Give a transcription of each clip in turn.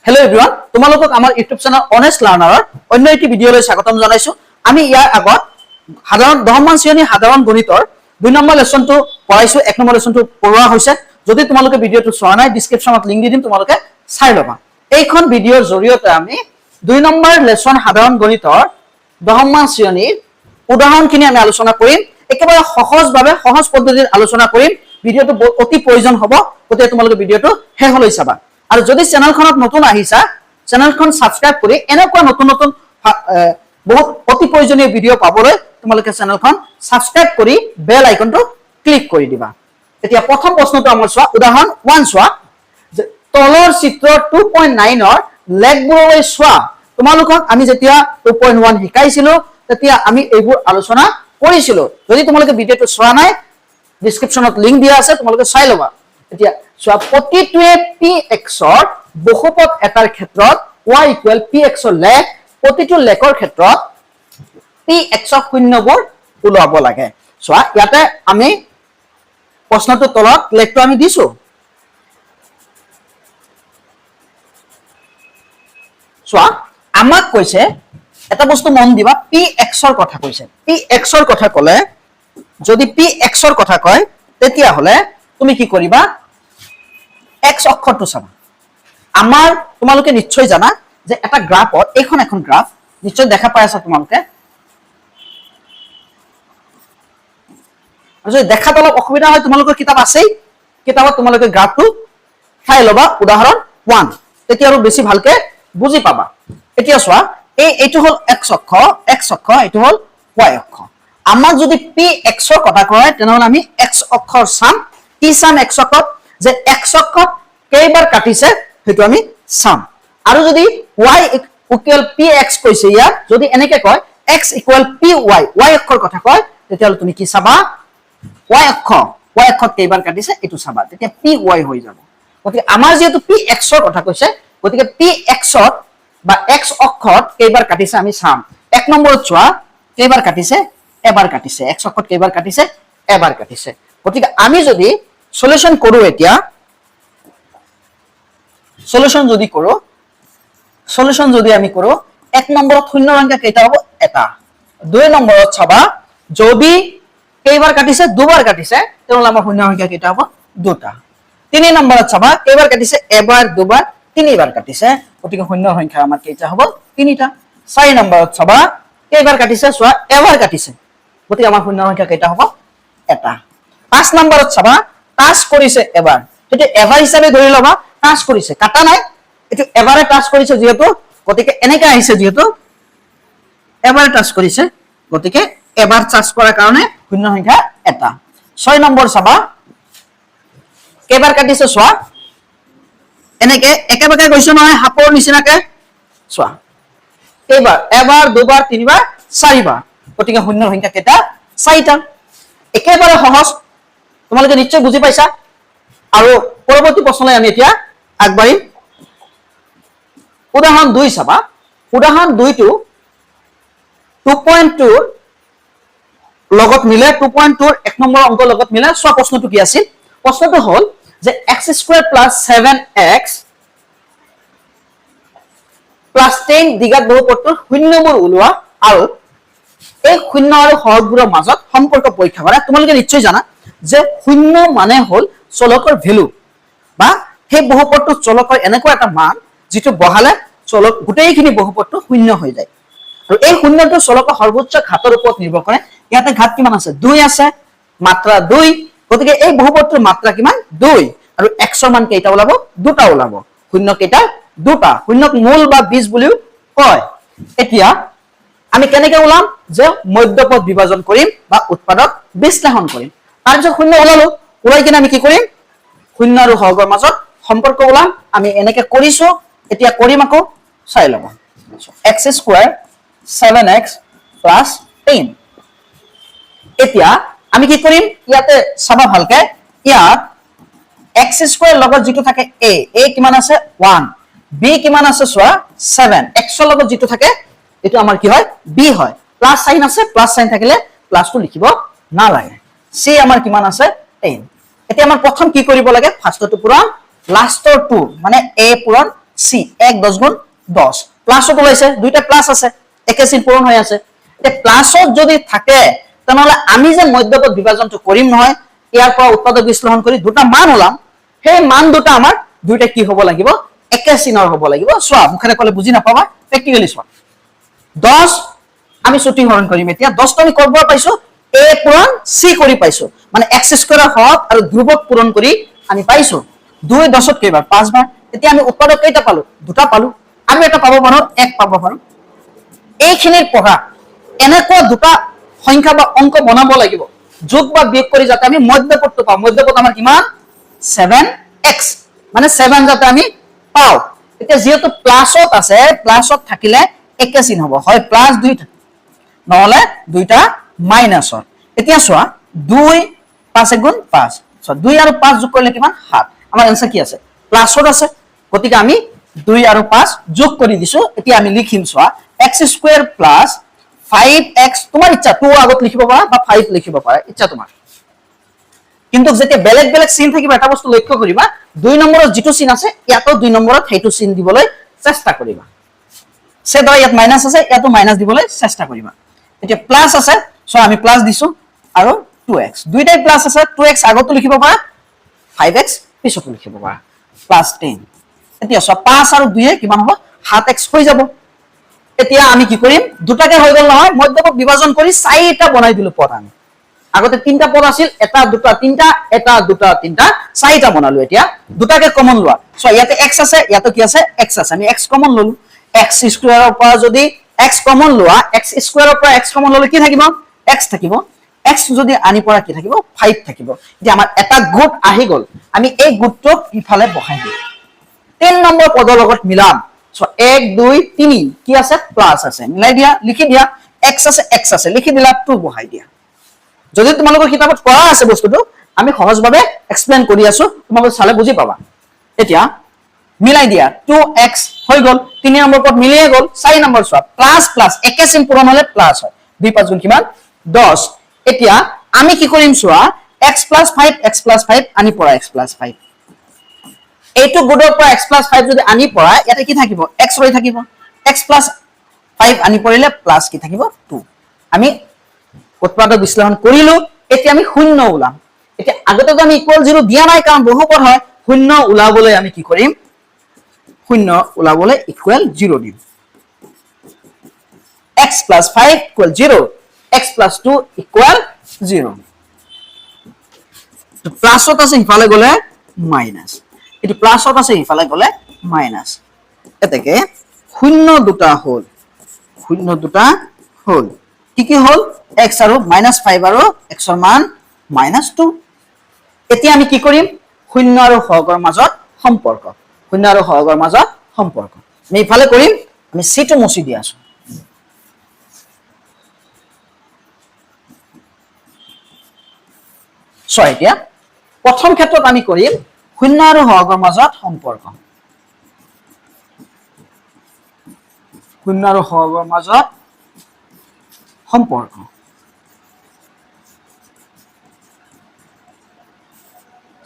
hello everyone তোমালোকক আমাৰ YouTube channel honest লাৰ্ণাৰৰ অন্য এটি ভিডিঅলৈ স্বাগতম জনাইছো আমি ইয়াৰ আগত সাধাৰণ দহমান শ্ৰেণী সাধাৰণ গণিতৰ 2 নম্বৰ লেসনটো পঢ়াইছো 1 নম্বৰ লেসনটো পঢ়োৱা হৈছে যদি তোমালোকে ভিডিঅটো চোৱা নাই ডেসক্ৰিপচনত লিংক দি দিম তোমালোকে চাই লবা এইখন ভিডিঅৰ জৰিয়তে আমি 2 নম্বৰ লেসন সাধাৰণ গণিতৰ দহমান শ্ৰেণীৰ উদাহৰণখিনি আমি আলোচনা কৰিম একেবাৰে সহজভাৱে সহজ পদ্ধতিত আলোচনা কৰিম ভিডিঅটো অতি প্ৰয়োজন হ'ব গতিকে তোমালোকে ভিডিঅটো শেষলৈ চাবা আৰু যদি চেনেলখনত নতুন আহিছা চেনেলখন সাবস্ক্ৰাইব কৰি এনেকুৱা নতুন নতুন বহুত অতি প্ৰয়োজনীয় ভিডিঅ পাবলৈ তোমালোকে চেনেলখন সাবস্ক্ৰাইব কৰি বেল আইকনটো ক্লিক কৰি দিবা এতিয়া প্ৰথম প্ৰশ্নটো আমাৰ চোৱা উদাহৰণ 1 চোৱা তলৰ চিত্ৰ 2.9 ৰ লেখবোৰলৈ চোৱা তোমালোকক আমি যেতিয়া 2.1 শিকাইছিলো তেতিয়া আমি এইবোৰ আলোচনা কৰিছিলো যদি তোমালোকে ভিডিঅটো চোৱা নাই ডেসক্ৰিপচনত লিংক দিয়া আছে তোমালোকে চাই লবা এতিয়া সো প্ৰতিটোৱে px ৰ বহুপদ এটাৰ ক্ষেত্ৰত y = px ৰ লেখ প্ৰতিটো লেখৰ ক্ষেত্ৰত px ৰ শূন্যবোৰ উলাব লাগে সো ইয়াতে আমি প্ৰশ্নটো তলত লেখটো আমি দিছো সো আমাক কৈছে এটা বস্তু মন দিবা px ৰ কথা কৈছে px ৰ কথা কলে যদি px ৰ কথা কয় তেতিয়া হলে তুমি কি কৰিবা x অক্ষৰটো চাবা আমাৰ তোমালোকে নিশ্চয় জানা যে এটা গ্ৰাফত এখন গ্ৰাফ নিশ্চয় দেখা পাই আছা তোমালোকে আৰু যদি দেখাত অলপ অসুবিধা হয় তোমালোকৰ কিতাপ আছেই কিতাপত তোমালোকে গ্ৰাফটো চাই লবা উদাহৰণ 1 তেতিয়া আৰু বেছি ভালকে বুজি পাবা এতিয়া চোৱা এইটো হল x অক্ষ এইটো হল y অক্ষ আমাৰ যদি px ৰ কথা কয় তেনেহলে আমি x অক্ষৰ চাম কি চাম x অক্ষত যে x অক্ষত কেইবাৰ কাটিছে হেতু আমি চাম আৰু যদি y = px কৈছে ইয়াত যদি এনেকে কয় x = py y অক্ষৰ কথা কয় তেতিয়ালে তুমি কি চাবা y অক্ষত কেইবাৰ কাটিছে এটো চাবা তেতিয়া py হৈ যাব গতিকে আমাৰ যেহেতু px ৰ কথা কৈছে গতিকে px ত বা x অক্ষত কেইবাৰ কাটিছে আমি চাম এক নম্বৰত চোৱা কেইবাৰ কাটিছে এবাৰ কাটিছে x অক্ষত কেইবাৰ কাটিছে এবাৰ কাটিছে গতিকে আমি যদি সলিউশন কৰো এতিয়া সলিউশন যদি আমি কৰো এক নম্বৰত শূন্য সংখ্যা কেইটা হ'ব এটা দুই নম্বৰত চাবা যদি কেইবাৰ কাটিছে দুবাৰ কাটিছে তেনলে আমাৰ শূন্য সংখ্যা কেইটা হ'ব দুটা তিনি নম্বৰত চাবা কেইবাৰ কাটিছে এবাৰ দুবাৰ তিনিবাৰ কাটিছে গতিকে শূন্য সংখ্যা আমাৰ কেইটা হ'ব তিনিটা চাৰি নম্বৰত চাবা কেইবাৰ কাটিছে চোৱা এবাৰ কাটিছে গতিকে আমাৰ শূন্য সংখ্যা কেইটা হ'ব এটা পাঁচ নম্বৰত চাবা টাচ কৰিছে এবাৰ তেতিয়া এবাৰ হিচাপে ধৰি লবা টাচ কৰিছে কাটা নাই এটো এবাৰে টাচ কৰিছে যেহেতু গতিকে এনেকা আহিছে যেহেতু এবাৰে টাচ কৰিছে গতিকে এবাৰ টাচ কৰাৰ কাৰণে শূন্য সংখ্যা এটা 6 নম্বৰ চাবা কেইবাৰ কাটিছে চোৱা এনেকে একেবাৰে গৈছে নহয় হাপৰ নিচিনাকে চোৱা কেইবাৰ এবাৰ দুবাৰ তিনিবাৰ চাৰিবাৰ গতিকে শূন্য সংখ্যা কেইটা চাৰিটা একেবাৰে সহজ তোমালোকে নিশ্চয় বুজি পাইছা আৰু পৰৱৰ্তী প্ৰশ্নলৈ আমি এতিয়া আগবাঢ়িম উদাহৰণ 2 চাবা উদাহৰণ 2 টো 2.2 লগত মিলে 2.2 ৰ 1 নম্বৰ অংকৰ লগত মিলে চোৱা প্ৰশ্নটো কি আছিল প্ৰশ্নটো হ'ল যে x² + 7x + 10 দিঘাত বহুপদটোৰ শূন্যবোৰ উলোৱা আৰু এই শূন্য আৰু হৰবোৰৰ মাজত সম্পৰ্ক পৰীক্ষা কৰা তোমালোকে নিশ্চয় জানা যে শূন্য মানে হল চলকৰ ভ্যালু বা সেই বহুপদটো চলকৰ এনেকুৱা এটা মান যেটো বহালে চলক গোটেইখিনি বহুপদটো শূন্য হৈ যায় আৰু এই শূন্যটো চলকৰ সৰ্বোচ্চ ঘাতৰ ওপৰত নিৰ্ভৰ কৰে ইয়াতে ঘাত কিমান আছে 2 আছে মাত্ৰা 2 গতিকে এই বহুপদটোৰ মাত্ৰা কিমান 2 আৰু x ৰ মান কেইটা ওলাব দুটা ওলাব শূন্য কেইটা দুটা শূন্যক মূল বা বীজ বুলিও কয় এতিয়া আমি কেনেকৈ ওলাম যে মধ্যপদ বিভাজন কৰিম বা উৎপাদক বিশ্লেষণ কৰিম তাৰ পিছত শূন্য ওলালো ওলাই কিনে আমি কি কৰিম শূন্য আৰু হৰৰ মাজত সম্পৰ্ক ওলাম আমি এনেকৈ কৰিছো এতিয়া কৰিম আকৌ চাই লব x² 7x + 10 এতিয়া আমি কি কৰিম ইয়াতে চাবা ভালকে ইয়াত x² লগত যেটো থাকে a কিমান আছে 1 b কিমান আছে চোৱা 7 x ৰ লগত যেটো থাকে এটো আমাৰ কি হয় b হয় প্লাস সাইন আছে প্লাস সাইন থাকিলে প্লাসটো লিখিব না লাগে c আমাৰ কিমান আছে 10 এতিয়া আমাৰ প্ৰথম কি কৰিব লাগে ফাৰ্ষ্টটো পূৰণ লাষ্টৰ 2 মানে a পূৰণ c সি 1 10 গুণ 10 প্লাছত ওলাইছে দুইটা প্লাস আছে একে চিন পূৰণ হৈ আছে এতিয়া প্লাছত যদি থাকে তেনেহলে আমি যে মধ্যপদ বিভাজনটো কৰিম নহয় ইয়াৰ পৰা উৎপাদক বিশ্লেষণ কৰি দুটা মান ওলাম সেই মান দুটা আমাৰ দুইটা কি হ'ব লাগিব একে চিনৰ হ'ব লাগিব চোৱা মুখেৰে ক'লে বুজি নাপাবা প্ৰেক্টিক্যালি চোৱা 10 আমি ছুটি হৰণ কৰিম এতিয়া 10 টো আমি কৰব পাইছো a পূৰণ c কৰি পাইছো মানে x স্কয়াৰ হক আৰু ধ্ৰুৱক পূৰণ কৰি আমি পাইছো 2 10ত কেইবাৰ 5 বাৰ এতিয়া আমি উৎপাদক কেইটা পালো দুটা পালো আৰু এটা পাব পাৰো 1 পাব পাৰো এইখিনিৰ পঢ়া এনেকুৱা দুটা সংখ্যা বা অংক বনাব লাগিব যোগ বা বিয়োগ কৰি যাতে আমি মধ্যপদটো পাওঁ মধ্যপদ আমাৰ কিমান 7x মানে 7 যাতে আমি পাও এতিয়া যেহেতু প্লাসত আছে প্লাসত থাকিলে একে চিন হ'ব হয় প্লাস 2 নহলে দুইটা মাইনাসত এতিয়া চোৱা 2 5 গুণ 5 চোৱা 2 আৰু 5 যোগ কৰিলে কিমান 7 আমাৰ आंसर কি আছে প্লাসত আছে গতিকে আমি 2 আৰু 5 যোগ কৰি দিছো এতিয়া আমি লিখিম চোৱা x স্কয়াৰ প্লাস 5x তোমাৰ ইচ্ছা 2 আগত লিখিব পাৰা বা 5 লিখিব পাৰা ইচ্ছা তোমাৰ কিন্তু যেতিয়া বেলেগ বেলেগ চিন থাকিব এটা বস্তু লক্ষ্য কৰিবা 2 নম্বৰত যেটো চিন আছে ইয়াতো 2 নম্বৰত হেতু চিন দিবলৈ চেষ্টা কৰিবা সে ধৰা ইয়াত মাইনাস আছে ইয়াতো মাইনাস দিবলৈ চেষ্টা কৰিবা এতিয়া প্লাস আছে সো আমি প্লাস দিছো আৰু 2x দুইটাই প্লাস আছে 2x আগত লিখিব পাৰা 5x পিছত লিখিব পাৰা প্লাস 10 এতিয়া সব 5 আৰু 2 এ কিমান হ'ব 7x হৈ যাব এতিয়া আমি কি কৰিম দুটাকে হৈ গল নহয় মধ্যপদ বিভাজন কৰি 4টা বনাই দিলো পদ আমি আগতে 3টা পদ আছিল এটা দুটা 3টা এটা দুটা 3টা 4টা বনালো এতিয়া দুটাকে কমন লোৱা সো ইয়াতে x আছে ইয়াতে কি আছে x আছে আমি x কমন ললো x স্কয়াৰৰ পৰা যদি x কমন লোৱা x স্কয়াৰৰ পৰা x কমন ললে কি থাকিব x থাকিব x যদি আনি পৰা কি থাকিব 5 থাকিব যে আমাৰ এটা গোট আহি গল আমি এই গোটটো ইফালে বহাই দিম 3 নম্বৰ পদৰ লগত মিলাম সো 1 2 3 কি আছে প্লাস আছে মিলাই দিয়া লিখি দিয়া x আছে লিখি দিলা 2 বহাই দিয়া যদি তোমালোকৰ কিতাপত পঢ়া আছে বস্তুটো আমি সহজভাৱে এক্সপ্লেইন কৰি আছো তোমালোকে চালে বুজি পাবা এতিয়া মিলাই দিয়া 2x হৈ গল 3 নম্বৰ পদ মিলিয়ে গল 4 নম্বৰ চোৱা প্লাস প্লাস একে চিন পূৰণ হলে প্লাস হয় 2 5 গুণ কিমান 10 এতিয়া আমি কি কৰিম চোৱা x + 5 x + 5 আনি পৰা x + 5 এইটো গুণৰ পৰা x + 5 যদি আনি পৰা ইয়াতে কি থাকিব x ৰৈ থাকিব x + 5 আনি পৰিলে প্লাস কি থাকিব 2 আমি উৎপাদক বিশ্লেষণ কৰিলো এতিয়া আমি শূন্য ওলাম এতিয়া আগতে আমি ইকুৱেল 0 দিয়া নাই কাৰণ বহুপদ হয় শূন্য ওলাবলৈ আমি কি কৰিম শূন্য ওলাবলৈ ইকুৱেল 0 দিম x + 5 = 0 x + 2 = 0 তো প্লাসত আছে ইফালে গলে মাইনাস এটি প্লাসত আছে ইফালে গলে মাইনাস এতেকে শূন্য দুটা হল কি হল x আৰু -5 আৰু x ৰ মান -2 এতিয়া আমি কি কৰিম শূন্য আৰু হৰৰ মাজত সম্পৰ্ক শূন্য আৰু হৰৰ মাজত সম্পৰ্ক আমি ইফালে কৰিম আমি c টো মুছি দি আছো সো এতিয়া প্ৰথম ক্ষেত্ৰত আমি কৰিম শূন্য আৰু হৰৰ মাজত সম্পৰ্ক শূন্য আৰু হৰৰ মাজত সম্পৰ্ক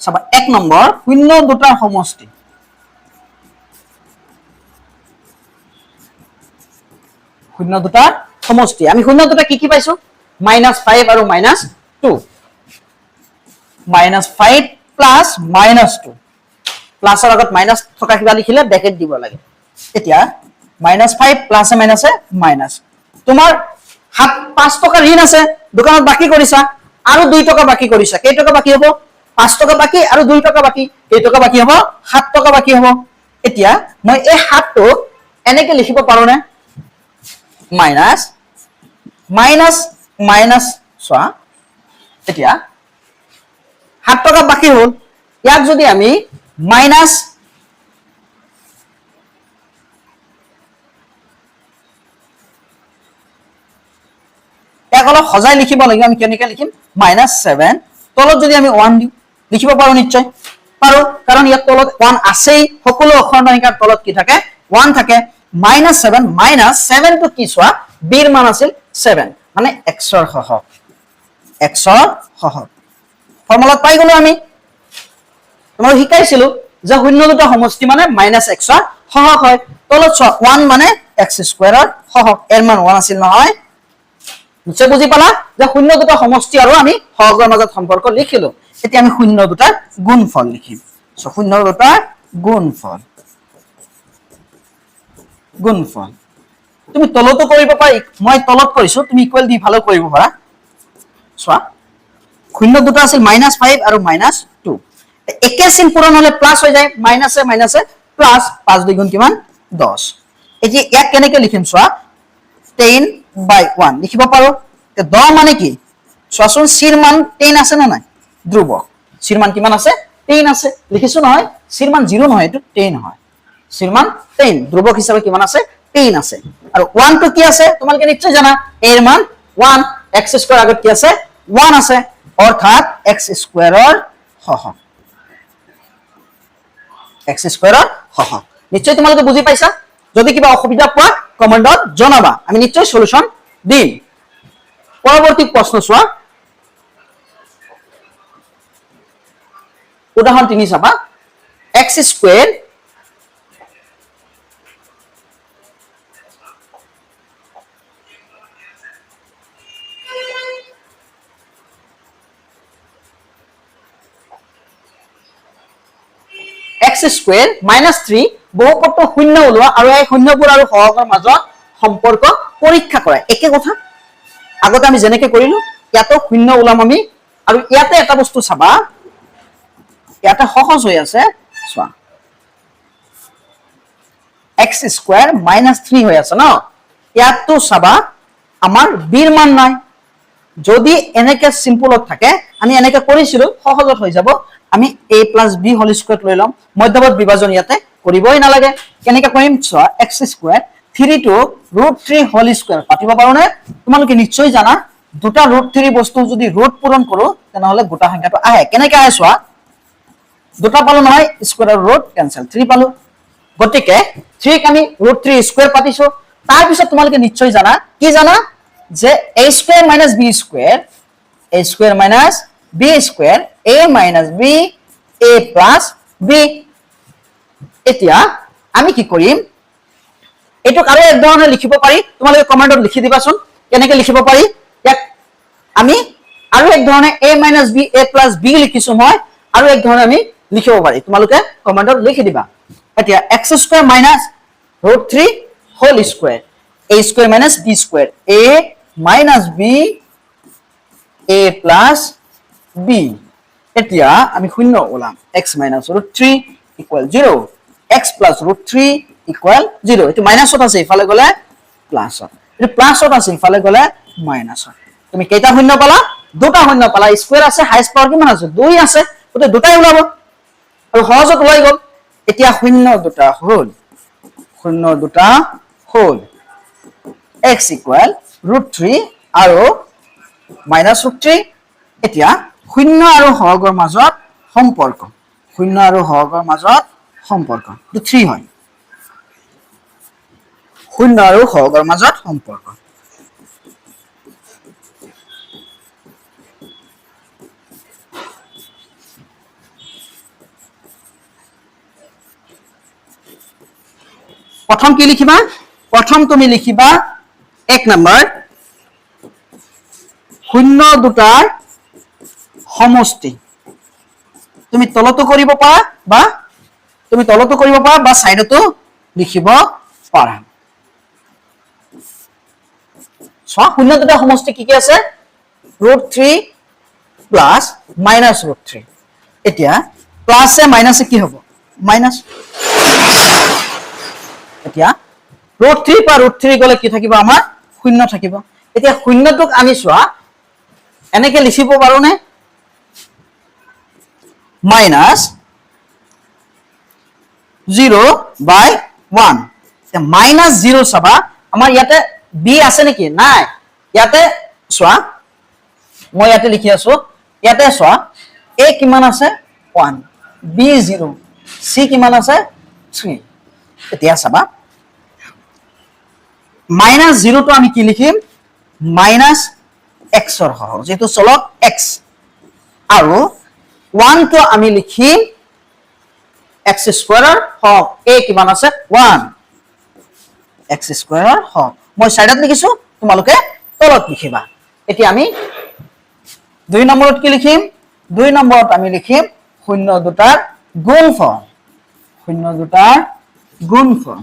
চাবা 1 নম্বৰ শূন্য দুটাৰ সমষ্টি শূন্য দুটাৰ সমষ্টি আমি শূন্য দুটা কি পাইছো -5 আৰু -2 -5 plus -2 প্লাসৰ আগত মাইনাস থকা কিবা লিখিলে ব্ৰেকেট দিব লাগে এতিয়া -5 প্লাস মাইনাসে মাইনাস তোমাৰ হাত 5 টকা ঋণ আছে দোকানত বাকি কৰিছা আৰু 2 টকা বাকি কৰিছা কেই টকা বাকি হ'ব 5 টকা বাকি আৰু 2 টকা বাকি কেই টকা বাকি হ'ব 7 টকা বাকি হ'ব এতিয়া মই এই 7 টো এনেকে লিখিব পাৰো নে মাইনাস মাইনাস মাইনাস চোৱা এতিয়া 7 টকা বাকি হল ইয়াক যদি আমি মাইনাস একলক সজাই লিখিব লাগিব আমি কেনেকৈ লিখিম -7 তলত যদি আমি 1 দিও লিখিব পাৰো নিশ্চয় পাৰো কাৰণ ইয়াত তলত 1 আছেই সকলো অক্ষৰ নাহিকাৰ তলত কি থাকে 1 থাকে -7 টো কি চোৱা b ৰ মান আছিল 7 মানে x ৰ সহগ ফৰ্মুলা পাই গলো আমি তোমাক শিকাইছিলো যে শূন্য দুটা সমষ্টি মানে -x ৰ সহগ হয় তলত চোৱা 1 মানে x স্কয়াৰৰ সহগ এৰ মান 1 আছিল নহয় নিশ্চয় বুজি পালা যে শূন্য দুটা সমষ্টি আৰু আমি সহগৰ মাজত সম্পৰ্ক লিখিলো এতিয়া আমি শূন্য দুটাৰ গুণফল লিখিম সো শূন্য দুটাৰ গুণফল তুমি তলতো কৰিব পাৰি মই তলত কৰিছো তুমি ইকুৱেল দি ভালো কৰিব পাৰা চোৱা শূন্য দুটা আছিল -5 আৰু -2 একে চিন পূৰণ হলে প্লাস হৈ যায় মাইনাসে মাইনাসে প্লাস 5 দ্বিগুণ কিমান 10 এতিয়া ইয়াক কেনেকৈ লিখিম চোৱা 10/1 লিখিব পাৰো তে 10 মানে কি চোৱাচোন চিৰ মান 10 আছে না নাই ধ্ৰুব চিৰ মান কিমান আছে 10 আছে লিখিছো নহয় চিৰ মান 0 নহয় এটো 10 হয় চিৰ মান 10 ধ্ৰুবক হিচাপে কিমান আছে 10 আছে আৰু 1 টো কি আছে তোমালোকে নিশ্চয় জানা এৰ মান 1 x স্কয়াৰ আগত কি আছে 1 আছে অৰ্থাৎ x স্কয়াৰৰ সহগ x স্কয়াৰৰ সহগ নিশ্চয় তোমালোকে বুজি পাইছা যদি কিবা অসুবিধা পোৱা কমেন্টত জনাবা আমি নিশ্চয় সলিউশন দিম পৰৱৰ্তী প্ৰশ্ন চোৱা উদাহৰণ 3 চাবা x স্কয়াৰ x স্কয়াৰ -3 বহুপদটো শূন্য ওলোৱা আৰু এই শূন্যবোৰ আৰু সহগৰ মাজত সম্পৰ্ক পৰীক্ষা কৰা একে কথা আগতে আমি যেনেকৈ কৰিলো ইয়াতো শূন্য ওলাম আমি আৰু ইয়াতে এটা বস্তু চাবা ইয়াতে সহজ হৈ আছে চোৱা x স্কয়াৰ -3 হৈ আছে ন ইয়াতো চাবা আমাৰ b ৰ মান নাই যদি এনেকে সিম্পলত থাকে আমি এনেকে কৰিছিলো সহজত হৈ যাব আমি a + b হোল স্কয়াৰ লৈ লম মধ্যবৰ্ত বিভাজন ইয়াতে কৰিবই নালাগে কেনেকৈ কৰিম চোৱা x square 3 to √3 whole square পাতিব পাৰো নে তোমালোকে নিশ্চয় জানা দুটা √3 বস্তু যদি ৰুট পূৰণ কৰো তেনহলে গোটা সংখ্যাটো আহে কেনেকৈ আহে চোৱা দুটা পালো নহয় স্কয়াৰ আৰু ৰুট কেনসেল 3 পালো গতিকে 3 ক আমি √3 স্কয়াৰ পাতিছো তাৰ পিছত তোমালোকে নিশ্চয় জানা কি জানা যে a square - b square a square - b square a - b a + b এতিয়া আমি কি কৰিম এটুক আৰু এক ধৰণে লিখিব পাৰি তোমালোকে কমেন্টত লিখি দিবাচোন কেনেকৈ লিখিব পাৰি ইয়াক আমি আৰু এক ধৰণে a - b a + b লিখিছো মই আৰু এক ধৰণে আমি লিখিব পাৰি তোমালোকে কমেন্টত লিখি দিবা এতিয়া x square -√3 whole square a square - b square a - b a + b এতিয়া আমি শূন্য ওলাম x - √3 = 0 x + √3 = 0 এটো মাইনাসত আছে ইফালে গলে প্লাসত এটো প্লাসত আছে ইফালে গলে মাইনাসত তুমি কেইটা শূন্য পালা দুটা শূন্য পালা স্কয়াৰ আছে হাইয়েস্ট পাৱাৰ কিমান আছে 2 আছে ওতে দুটাই ওলাব আৰু সহজত ওলাই গল এতিয়া শূন্য দুটা হল x = √3 আৰু -√3 এতিয়া শূন্য আৰু সহগৰ মাজত সম্পৰ্ক তো 3 হয় শূন্য আৰু সহগৰ মাজত সম্পৰ্ক প্ৰথম কি লিখিবা প্ৰথম তুমি লিখিবা 1 নম্বৰ শূন্য দুটাৰ সমষ্টি তুমি তলতো কৰিব পাৰা বা সাইডতো লিখিব পাৰা সব শূন্য দুটাৰ সমষ্টি কি আছে √3 প্লাস -√3 এতিয়া প্লাসে মাইনাসে কি হ'ব মাইনাস এতিয়া √3 পা √3 গলে কি থাকিব আমাৰ শূন্য থাকিব এতিয়া শূন্যটোক আমি চোৱা এনেকে লিখিব পাৰো নে -0/1 তে -0 চাবা আমাৰ ইয়াতে b আছে নেকি নাই ইয়াতে চোৱা মই ইয়াতে লিখি আছো ইয়াতে চোৱা a কিমান আছে 1 b 0 c কিমান আছে 3 এতিয়া চাবা -0 টো আমি কি লিখিম -x ৰ সহগ যেটো চলক x আৰু 1 টো আমি লিখিম x স্কয়াৰৰ হক a কিমান আছে 1 x স্কয়াৰৰ হক মই সাইডত লিখিছো তোমালোকে তলত লিখিবা এতিয়া আমি 2 নম্বৰত কি লিখিম 2 নম্বৰত আমি লিখিম শূন্য দুটাৰ গুণফল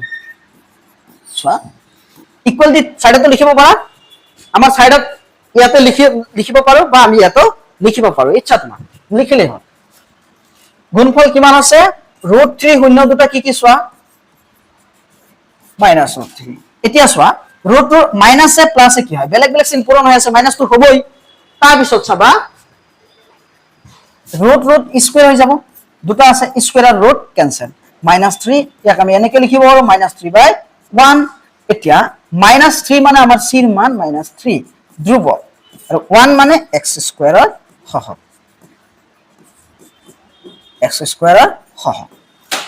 চোৱা ইকুৱেল দি সাইডত লিখিব পাৰা আমাৰ সাইডত ইয়াতে লিখিব পাৰো বা আমি ইয়াতে লিখিব পাৰো ইচ্ছা তোমাৰ লিখিলে হ'ল গুণফল কিমান আছে √3 শূন্য দুটা কি চোৱা -√3 এতিয়া চোৱা √2 মাইনাস এ প্লাস এ কি হয় বেলেগ বেলেগ চিন পূৰণ হৈ আছে মাইনাস তো হবই তাৰ পিছত চাবা √√, স্কয়াৰ হৈ যাব দুটা আছে স্কয়াৰ আৰ ৰুট ক্যান্সেল -3 ইয়াক আমি এনেকে লিখিব পাৰো -3/1 এতিয়া -3 মানে আমাৰ c ৰ মান -3 ধ্ৰুব আৰু 1 মানে x স্কয়াৰৰ হহক x স্কয়াৰৰ হহক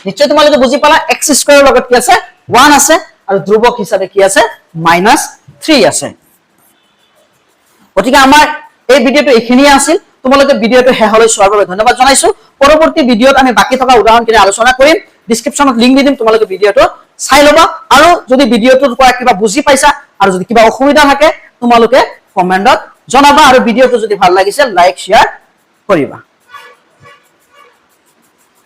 নিশ্চয় তোমালোকে বুজি পালা x স্কয়াৰৰ লগত কি আছে 1 আছে আৰু ধ্ৰুবক হিচাপে কি আছে -3 আছে গতিকে আমাৰ এই ভিডিওটো এখিনিয়ে আছিল তোমালোকে ভিডিওটো হেহলৈ চোৱাৰ বাবে ধন্যবাদ জনাইছো পৰৱৰ্তী ভিডিওত আমি বাকি থকা উদাহৰণখিনি আলোচনা কৰিম ডেসক্ৰিপচনত লিংক দি দিম তোমালোকে ভিডিওটো চাই লবা আৰু যদি ভিডিওটোৰ পৰা কিবা বুজি পাইছা আৰু যদি কিবা অসুবিধা থাকে তোমালোকে কমেন্টত জনাবা আৰু ভিডিওটো যদি ভাল লাগিছে লাইক শেয়াৰ কৰিবা